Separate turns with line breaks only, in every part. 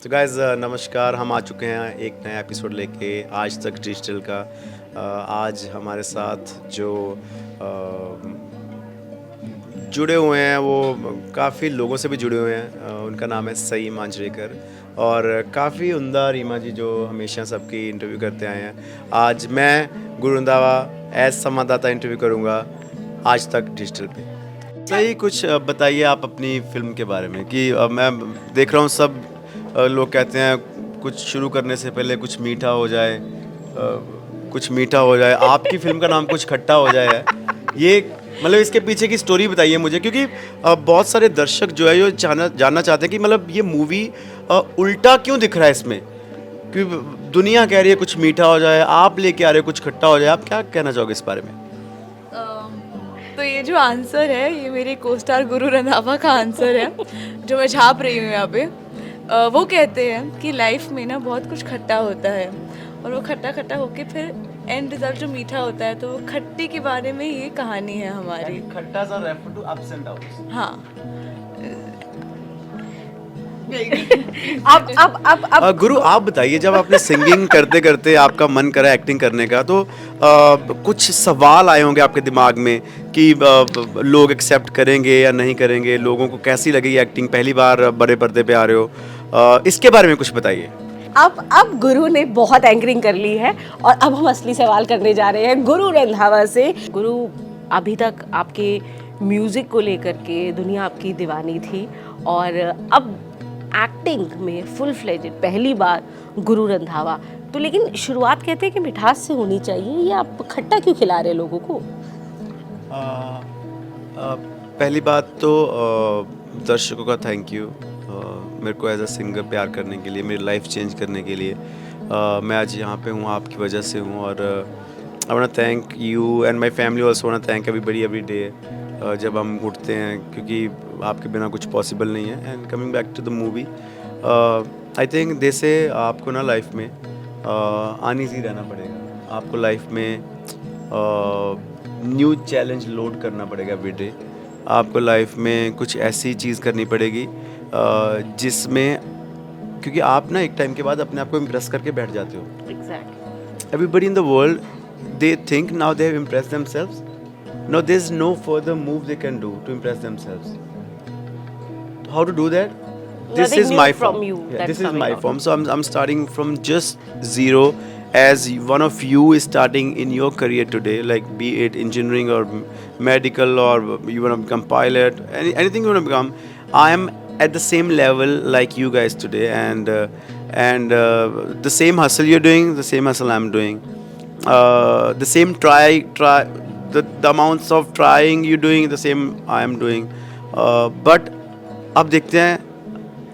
तो गाइज़ नमस्कार। हम आ चुके हैं एक नया एपिसोड लेके आज तक डिजिटल का। आज हमारे साथ जो जुड़े हुए हैं वो काफ़ी लोगों से भी जुड़े हुए हैं। उनका नाम है सई मांजरेकर और काफ़ी उम्दा रीमा जी जो हमेशा सबकी इंटरव्यू करते आए हैं। आज मैं गुरु रंधावा एज संवाददाता इंटरव्यू करूँगा आज तक डिजिटल पे। सही कुछ बताइए आप अपनी फ़िल्म के बारे में कि मैं देख रहा हूँ सब लोग कहते हैं कुछ शुरू करने से पहले कुछ मीठा हो जाए, कुछ मीठा हो जाए। आपकी फ़िल्म का नाम कुछ खट्टा हो जाए है। ये मतलब इसके पीछे की स्टोरी बताइए मुझे, क्योंकि बहुत सारे दर्शक जो है ये जानना चाहते हैं कि मतलब ये मूवी उल्टा क्यों दिख रहा है इसमें, क्योंकि दुनिया कह रही है कुछ मीठा हो जाए, आप लेके आ रहे हो कुछ खट्टा हो जाए। आप क्या कहना चाहोगे इस बारे में?
तो ये जो आंसर है ये मेरे कोस्टार गुरु रंधावा का आंसर है जो मैं छाप रही हूँ यहाँ पे। वो कहते हैं कि लाइफ में ना बहुत कुछ खट्टा होता है और वो खट्टा खट्टा होके फिर एंड रिजल्ट जो मीठा होता है, तो वो खट्टी के बारे में ये कहानी है हमारी।
खट्टा सा refer to ups and downs.
हाँ।
गुरु आप बताइए, जब आपने सिंगिंग करते करते आपका मन करा एक्टिंग करने का, तो कुछ सवाल आए होंगे आपके दिमाग में कि लोग एक्सेप्ट करेंगे या नहीं करेंगे, लोगों को कैसी लगेगी एक्टिंग, पहली बार बड़े पर्दे पे आ रहे हो, इसके बारे में कुछ बताइए।
अब गुरु ने बहुत एंकरिंग कर ली है और अब हम असली सवाल करने जा रहे हैं गुरु रंधावा से। गुरु, अभी तक आपके म्यूजिक को लेकर के दुनिया आपकी दीवानी थी और अब एक्टिंग में फुल फ्लेजेड पहली बार गुरु रंधावा। तो लेकिन शुरुआत कहते हैं कि मिठास से होनी चाहिए, ये आप खट्टा क्यों खिला रहे लोगों को?
पहली बात तो दर्शकों का थैंक यू, मेरे को एज अ सिंगर प्यार करने के लिए, मेरी लाइफ चेंज करने के लिए। मैं आज यहाँ पे हूँ आपकी वजह से हूँ और I want thank you and my family also want thank everybody every day जब हम उठते हैं, क्योंकि आपके बिना कुछ पॉसिबल नहीं है। And coming back to the movie, I think जैसे आपको ना लाइफ में अनईजी रहना पड़ेगा, आपको लाइफ में न्यू चैलेंज लोड करना पड़ेगा एवरी डे। आपको लाइफ में कुछ ऐसी चीज़ करनी पड़ेगी जिसमें, क्योंकि आप ना एक टाइम के बाद अपने आप को इम्प्रेस करके बैठ जाते हो।
Exactly.
Everybody in the world they think now they have impress themselves, now there is no further move they can do to impress themselves. How to do that? This is my form. Yeah, this is my form. So I'm starting from just zero, as one of you is starting in your career today, like be it engineering or medical, or you want to become pilot, anything you want to become. I am at the same level like you guys today, and the same hustle you're doing, the same hustle I'm doing. The same try the amounts of trying you're doing, the same I am doing. But अब देखते हैं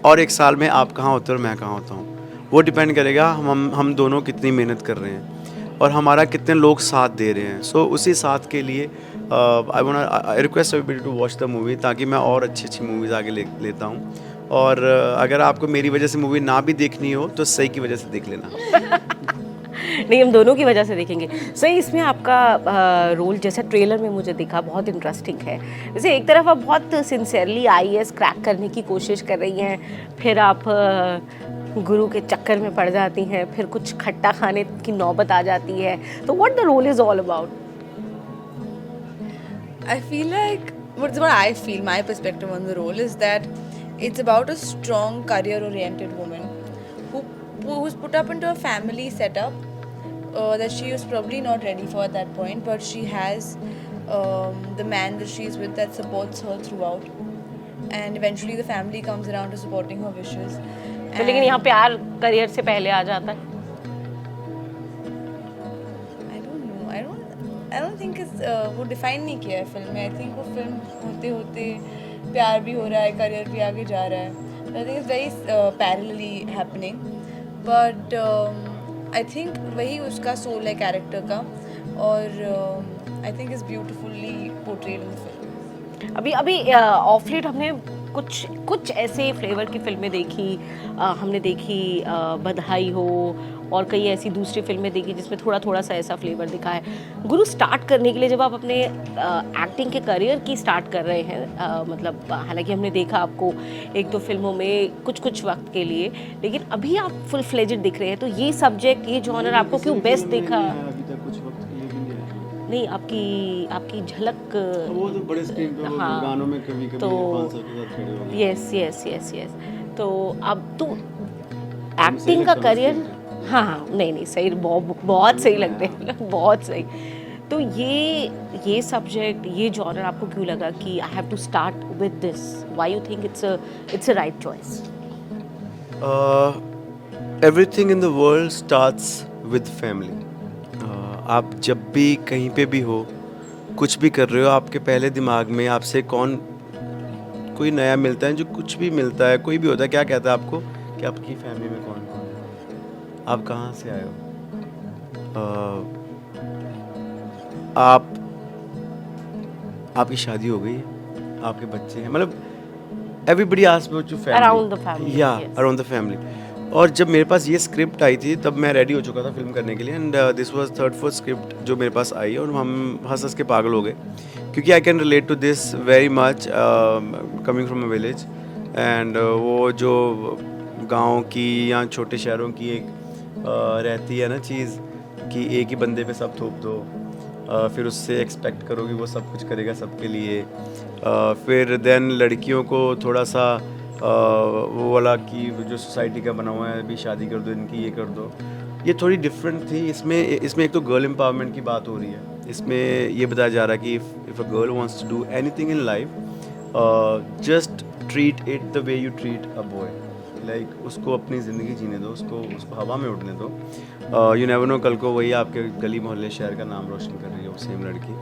और एक साल में आप कहाँ होते हो और मैं कहाँ होता हूँ। वो डिपेंड करेगा हम दोनों कितनी मेहनत कर रहे हैं और हमारा कितने लोग साथ दे रहे हैं। सो उसी साथ के लिए I request everybody to watch the movie, ताकि मैं और अच्छी मूवीज़ आगे लेता हूँ। और अगर आपको मेरी वजह से मूवी ना भी देखनी हो तो सही की वजह से देख लेना।
नहीं, हम दोनों की वजह से देखेंगे। सही, इसमें आपका रोल जैसा ट्रेलर में मुझे दिखा बहुत इंटरेस्टिंग है। जैसे एक तरफ आप बहुत सिंसियरली आईएएस क्रैक करने की कोशिश कर रही हैं, फिर आप गुरु के चक्कर में पड़ जाती हैं, फिर कुछ खट्टा खाने की नौबत आ जाती है। तो what the role is all about?
I feel like what I feel, my perspective on the role is that it's about a strong career-oriented woman who's put up into a family setup that she was probably not ready for at that point, but she has the man that she's with that supports her throughout, and eventually the family comes around to supporting her wishes.
तो लेकिन यहाँ प्यार career से पहले आ जाता है।
I don't know. I don't think it's वो define नहीं किया है फिल्म में। I think वो फिल्म होते होते प्यार भी हो रहा है, करियर भी आगे जा रहा है। I think it's very parallelly happening, but I think वही उसका सोल है कैरेक्टर का, और I think it's beautifully portrayed in the film.
अभी ऑफ लेट हमने कुछ ऐसे फ्लेवर की फिल्में देखी, हमने देखी बधाई हो और कई ऐसी दूसरी फिल्में देखी जिसमें थोड़ा थोड़ा सा ऐसा फ्लेवर दिखा है। गुरु, स्टार्ट करने के लिए जब आप अपने एक्टिंग के करियर की स्टार्ट कर रहे हैं, मतलब हालांकि हमने देखा आपको एक दो फिल्मों में कुछ कुछ वक्त के लिए, लेकिन अभी आप फुल फ्लेजेड दिख रहे हैं, तो ये सब्जेक्ट, ये जॉनर आपको क्यों बेस्ट दिखा?
अभी तक कुछ वक्त के लिए भी नहीं आया।
नहीं, आपकी झलक,
वो तो बड़े स्क्रीन पे,
हाँ,
गानों में कभी कभी
तो
5 साल के साथ खड़े हो गए।
यस यस यस यस, तो अब तो एक्टिंग का करियर, हाँ हाँ, नहीं सही, बहुत सही लगते हैं, बहुत सही। तो ये सब्जेक्ट, ये जॉनर आपको क्यों लगा कि I have to start with this? Why you think it's a right choice?
Everything in the world starts with family. आप जब भी कहीं पे भी हो, कुछ भी कर रहे हो, आपके पहले दिमाग में आपसे कोई नया मिलता है, जो कुछ भी मिलता है, कोई भी होता है, क्या कहता है आपको कि आपकी फैमिली में कौन कौन है, आप कहाँ से आए हो, आपकी शादी हो गई है, आपके बच्चे हैं, मतलब everybody asks about your family,
Around the family,
या
yes.
Around the family. और जब मेरे पास ये स्क्रिप्ट आई थी तब मैं रेडी हो चुका था फिल्म करने के लिए, and this was third fourth script जो मेरे पास आई, और हम हंस के पागल हो गए, क्योंकि I can relate to this very much, coming from a village, and वो जो गांव की या छोटे शहरों की एक रहती है ना चीज़ कि एक ही बंदे पे सब थोप दो, फिर उससे एक्सपेक्ट करो कि वो सब कुछ करेगा सबके लिए, फिर देन लड़कियों को थोड़ा सा वो वाला कि जो सोसाइटी का बना हुआ है, अभी शादी कर दो इनकी, ये कर दो, ये थोड़ी डिफरेंट थी। इसमें एक तो गर्ल एम्पावरमेंट की बात हो रही है, इसमें ये बताया जा रहा है कि if a girl wants to do anything in life, just treat it the way you treat a boy, like उसको अपनी ज़िंदगी जीने दो, उसको हवा में उड़ने दो, यू नेवर नो कल को वही आपके गली मोहल्ले शहर का नाम रोशन कर रही है वो सेम लड़की।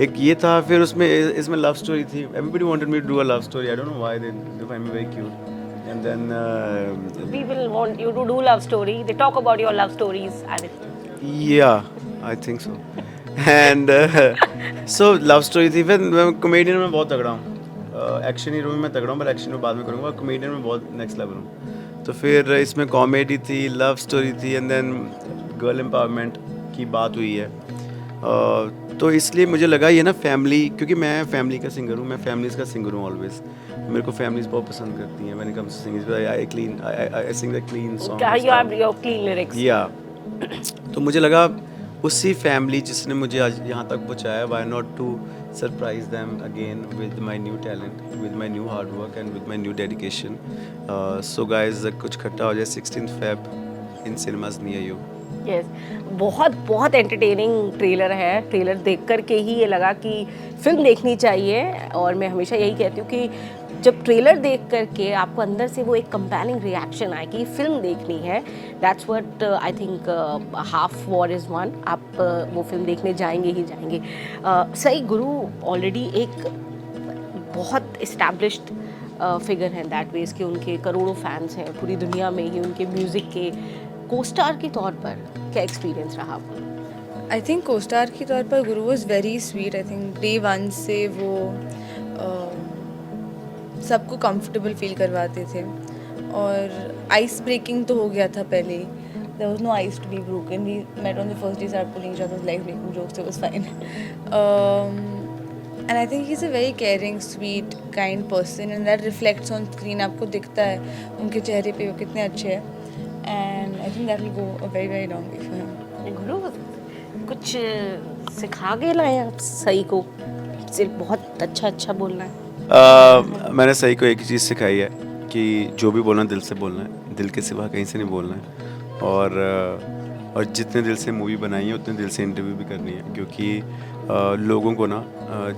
एक ये था, फिर इसमें लव स्टोरी थी, everybody wanted me to do a love story, I don't know why, they find me very cute, and then
People want you to do love story. They talk about your love stories.
yeah, I think so. And so love story थी। फिर मैं comedian में बहुत तगड़ा हूँ, action hero में मैं तगड़ा हूँ, पर एक्शन में बाद में करूँगा, कॉमेडियन में बहुत नेक्स्ट लेवल हूँ। तो फिर इसमें कॉमेडी थी, लव स्टोरी थी, एंड देन गर्ल एम्पावरमेंट की बात हुई है, तो इसलिए मुझे लगा ये ना फैमिली, क्योंकि मैं फैमिली का सिंगर हूँ, मैं फैमिलीज़ का सिंगर हूँ ऑलवेज, मेरे को फैमिलीज बहुत पसंद करती हैं। When it comes to singing, I sing the clean songs,
You have your clean lyrics.
या तो मुझे लगा उसी फैमिली जिसने मुझे आज यहाँ तक पहुँचाया, why not to surprise them again with my new talent, with my new hard work and with my new dedication. So guys, कुछ खट्टा हो जाए 16th Feb in cinemas near you.
Yes, बहुत एंटरटेनिंग ट्रेलर है। Trailer देख कर के ही ये लगा कि फिल्म देखनी चाहिए, और मैं हमेशा यही कहती हूँ कि जब ट्रेलर देख कर के आपको अंदर से वो एक कंपेलिंग रिएक्शन आए कि फिल्म देखनी है, that's what I think half war is one. आप वो फिल्म देखने जाएंगे ही जाएंगे। सही, गुरु ऑलरेडी एक बहुत इस्टेब्लिश्ड फिगर हैं दैट वेज कि उनके करोड़ों फैंस हैं पूरी दुनिया में ही उनके म्यूज़िक के। को-स्टार के तौर पर क्या एक्सपीरियंस रहा आपका?
आई थिंक को-स्टार के तौर पर गुरु was very sweet. I think day one से वो सबको कंफर्टेबल फील करवाते थे, और आइस ब्रेकिंग तो हो गया था पहले। There was no ice to be broken. We met on the first day, start pulling each others like breaking jokes, it was fine. And I think he is a very caring, sweet, kind person, and that reflects on screen. आपको दिखता है उनके चेहरे पे वो कितने अच्छे हैं, and I think that will go a very very long way for him.
गुरु, कुछ सिखा के लाए आप सही को, सिर्फ बहुत अच्छा बोलना है?
मैंने सही को एक ही चीज़ सिखाई है कि जो भी बोलना दिल से बोलना है, दिल के सिवा कहीं से नहीं बोलना है, और जितने दिल से मूवी बनाई है उतने दिल से इंटरव्यू भी करनी है, क्योंकि लोगों को ना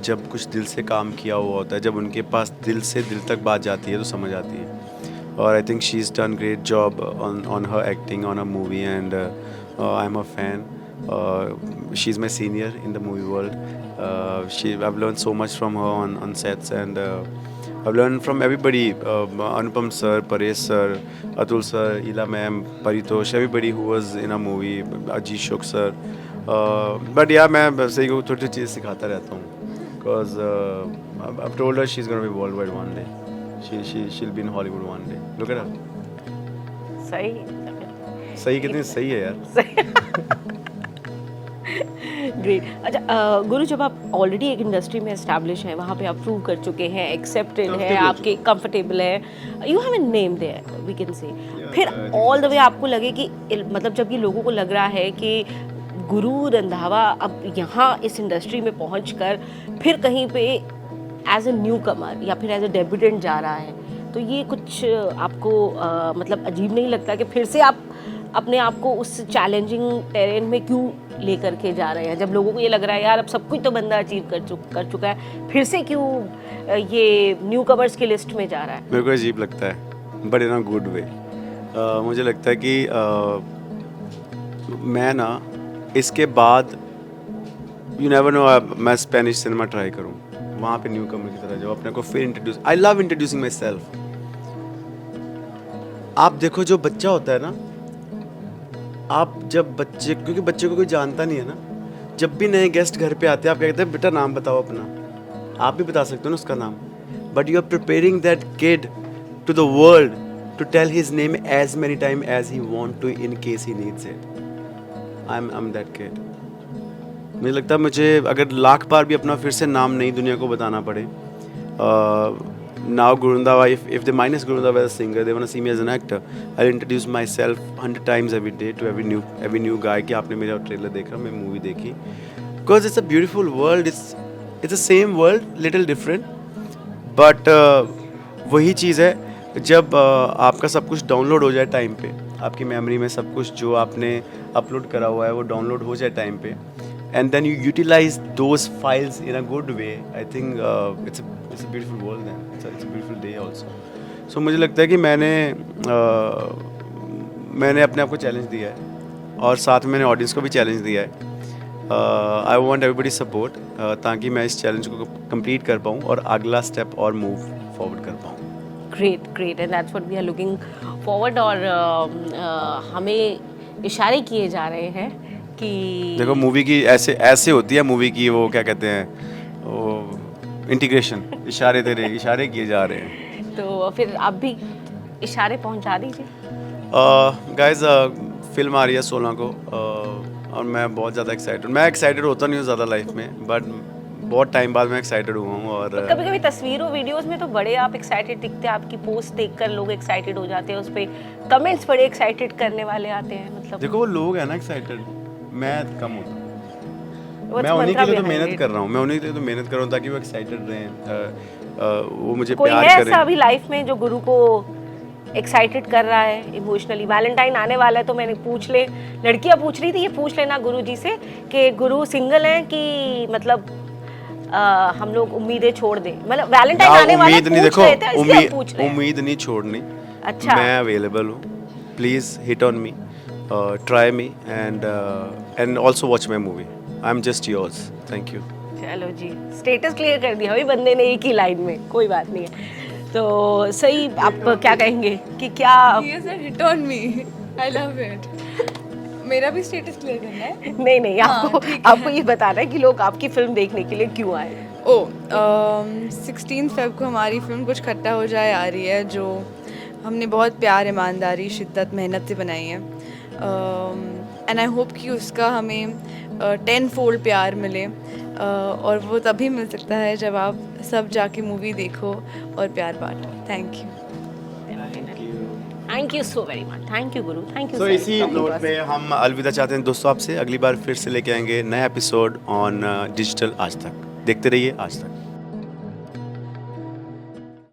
जब कुछ दिल से काम किया हुआ होता है, जब उनके पास दिल से दिल तक बात जाती है तो समझ आती है। और I think she is done great job on her acting on a movie, and I am a fan. She is my senior in the movie world. I've learned so much from her on sets, and I've learned from everybody. Anupam sir, Paresh sir, Atul sir, Ila ma'am, Paritosh, everybody who was in a movie, Ajit Shok sir. But yeah, मैं सही को थोड़ी चीज़ सिखाता रहता हूँ, because I've told her she's gonna be worldwide one day. She'll be in Hollywood one day. Look at her.
सही।
सही कितनी सही है यार।
ग्रेट। अच्छा गुरु, जब आप ऑलरेडी एक इंडस्ट्री में एस्टैब्लिश हैं, वहाँ पे आप प्रूव कर चुके हैं, एक्सेप्टेड है, आपके कंफर्टेबल है, you have a name there we can say, फिर ऑल द वे आपको लगे कि मतलब जब ये लोगों को लग रहा है कि गुरु रंधावा अब यहाँ इस इंडस्ट्री में पहुँच कर फिर कहीं पे एज ए न्यू कमर या फिर एज ए डेब्यूटेंट जा रहा है, तो ये कुछ आपको मतलब अजीब नहीं लगता कि फिर से आप अपने आप को उस चैलेंजिंग टेरेन में क्यों लेकर के जा रहे हैं, जब लोगों को ये लग रहा है यार अब सब कुछ तो बंदा अचीव कर चुका है, फिर से क्यों ये न्यू कमर्स की लिस्ट में जा रहा है?
मेरे को अजीब लगता है, but in a good way. मुझे लगता है कि मैं ना इसके बाद यू नेवर नो, मैं स्पेनिश सिनेमा ट्राई करूँ, वहाँ पे न्यू कमर की तरह जाओ, अपने को फिर introduce, I love introducing my self. आप देखो जो बच्चा होता है ना, आप जब बच्चे, क्योंकि बच्चे को कोई जानता नहीं है ना, जब भी नए गेस्ट घर पे आते हैं आप क्या कहते हैं, बेटा नाम बताओ अपना, आप भी बता सकते हो ना उसका नाम, but you are preparing that kid to the world to tell his name as many time as he want to in case he needs it. I am that kid. मुझे लगता है मुझे अगर लाख बार भी अपना फिर से नाम नई दुनिया को बताना पड़े, now Guru Randhawa, if they minus Guru Randhawa as a singer, they want to see me as an actor, I'll introduce myself 100 times every day to every new guy कि आपने मेरा ट्रेलर देखा, मैं मूवी देखी, because it's a beautiful world, it's the same world, little different, but वही चीज़ है जब आपका सब कुछ डाउनलोड हो जाए टाइम पे, आपकी मेमोरी में सब कुछ जो आपने अपलोड करा हुआ है वो डाउनलोड हो जाए टाइम पे, and then you utilize those files in a good way, I think it's a beautiful world then, it's a beautiful day also. So मुझे लगता है कि मैंने अपने आप को चैलेंज दिया है और साथ में मैंने ऑडियंस को भी चैलेंज दिया है। आई वांट एवरीबॉडी सपोर्ट ताकि मैं इस चैलेंज को कंप्लीट कर पाऊँ और अगला स्टेप और मूव फॉरवर्ड कर पाऊँ।
Great and that's what we are looking forward. और हमें इशारे किए जा रहे हैं कि देखो
मूवी की ऐसे होती है मूवी की, वो क्या कहते हैं, वो इंटीग्रेशन, इशारे किए जा रहे हैं,
तो फिर आप भी इशारे पहुंचा दीजिए।
गाइस फिल्म आ रही है 16 को और मैं बहुत ज़्यादा एक्साइटेड होता नहीं हूँ ज़्यादा लाइफ में, बट बहुत टाइम बाद मैं एक्साइटेड हुआ हूँ। और
कभी कभी तस्वीरों वीडियोस में तो बड़े आप एक्साइटेड दिखते हैं, आपकी पोस्ट देखकर लोग एक्साइटेड हो जाते हैं, उस पर कमेंट्स बड़े एक्साइटेड करने वाले आते हैं। मतलब
देखो वो लोग हैं ना एक्साइटेड, मैं कम होता हूँ, मैं उन्हीं के लिए तो मेहनत कर रहा हूँ, ताकि वो एक्साइटेड रहें, वो मुझे प्यार करें।
कोई ऐसा अभी लाइफ में जो गुरु को एक्साइटेड कर रहा है इमोशनली? वैलेंटाइन आने वाला है तो मैंने पूछ ले, लड़कियां पूछ रही थी, ये पूछ लेना गुरु जी से कि गुरु सिंगल हैं कि मतलब हम लोग उम्मीदें छोड़ दें, मतलब वैलेंटाइन आने वाला है, उम्मीद नहीं, देखो
उम्मीद नहीं छोड़नी।
अच्छा,
मैं अवेलेबल हूँ, please hit on me, try me and also watch my movie, I am just yours, thank you.
चलो जी, स्टेटस क्लियर कर दिया अभी बंदे ने एक ही लाइन में, कोई बात नहीं है। तो सही, आप क्या कहेंगे कि क्या
hit on me, I love it. मेरा भी स्टेटस क्लियर करना है?
नहीं, आपको ये बताना है कि लोग आपकी फिल्म देखने के लिए क्यों आए।
16 फेब को हमारी फिल्म कुछ खट्टा हो जाए आ रही है, जो हमने बहुत प्यार, ईमानदारी, शिद्दत, मेहनत से बनाई है, एंड आई होप कि उसका हमें 10-fold प्यार मिले, और वो तभी मिल सकता है जब आप सब जाके मूवी देखो और प्यार बांटो। Thank
you so very much, thank you गुरु, थैंक यू।
तो इसी नोट पे हम अलविदा चाहते हैं दोस्तों आपसे, अगली बार फिर से लेके आएंगे नया एपिसोड ऑन डिजिटल आज तक। देखते रहिए आज तक।